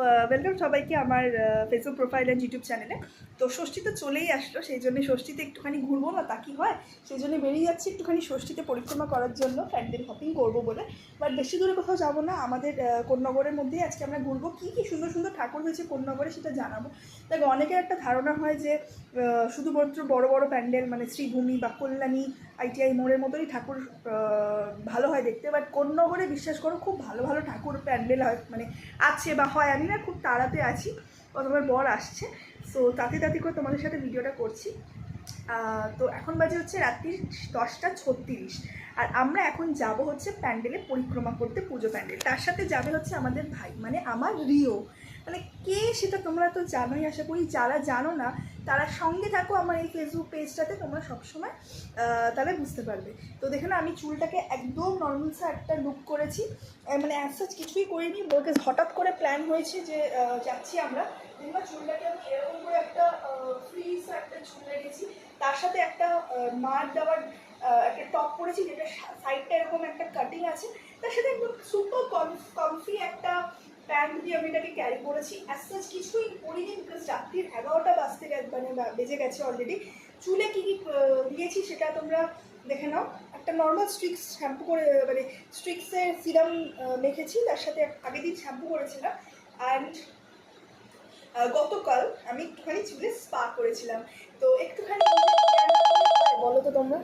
Welcome সবাইকে আমার Facebook profile and YouTube চ্যানেলে। তো ষষ্ঠী তো চলেই আসলো, সেই জন্য ষষ্ঠীতে একটুখানি ঘুরবো না তা কি হয়, সেই জন্য বেরিয়ে যাচ্ছি একটুখানি ষষ্ঠীতে পরিক্রমা করার জন্য, প্যান্ডেল হপিং করবো বলে। বাট বেশি দূরে কোথাও যাবো না, আমাদের কোন্নগরের মধ্যেই আজকে আমরা ঘুরবো। কী কী সুন্দর সুন্দর ঠাকুর হয়েছে কোন্নগরে সেটা জানাবো। দেখো, অনেকের একটা ধারণা হয় যে শুধুমাত্র বড় বড় প্যান্ডেল মানে শ্রীভূমি বা কল্যাণী আইটিআই মোড়ের মতোই ঠাকুর ভালো হয় দেখতে। বাট কোন্নগরে বিশ্বাস করো খুব ভালো ভালো ঠাকুর প্যান্ডেল হয়, মানে আছে বা হয়, আমি না খুব তাড়াতে আছি, তোমার বর আসছে, সো তাতে তাতে করে তোমাদের সাথে ভিডিওটা করছি। তো এখন বাজে হচ্ছে রাত্রি 10:36, আর আমরা এখন যাব হচ্ছে প্যান্ডেলে পরিক্রমা করতে, পুজো প্যান্ডেল। তার সাথে যাবে হচ্ছে আমাদের ভাই, মানে আমার রিও। মানে কে সেটা তোমরা তো জানোই আশা করি, যারা জানো না তারা সঙ্গে থাকো আমার এই ফেসবুক পেজটাতে, তোমরা সবসময় তাহলে বুঝতে পারবে। তো দেখে না, আমি চুলটাকে একদম নর্মালসা একটা লুক করেছি, মানে অ্যাজ সাচ কিছুই করিনি, বলতে হঠাৎ করে প্ল্যান হয়েছে যে যাচ্ছি আমরা। কিংবা চুলটাকে আমি এরকম করে একটা ফ্রিজ একটা চুল রেখেছি, তার সাথে একটা মার দেওয়ার একটা টপ পরেছি, যেটা সাইডটা এরকম একটা কাটিং আছে, তার সাথে একদম সুপার কমফি একটা প্যান্ট দিয়ে আমি এটাকে ক্যারি করেছি। অ্যাজ সাচ কিছুই করিনি, বিকজ রাত্রির 11টা বাজতে মানে বেজে গেছে অলরেডি। চুলে কী কী দিয়েছি সেটা তোমরা দেখে নাও। একটা নর্মাল স্ট্রিক্স শ্যাম্পু করে, মানে স্ট্রিক্সের সিরাম মেখেছি, তার সাথে আগের দিন শ্যাম্পু করেছিলাম। অ্যান্ড গতকাল আমি একটুখানি চুলে স্পা করেছিলাম। তো একটুখানি বলো তো তোমরা।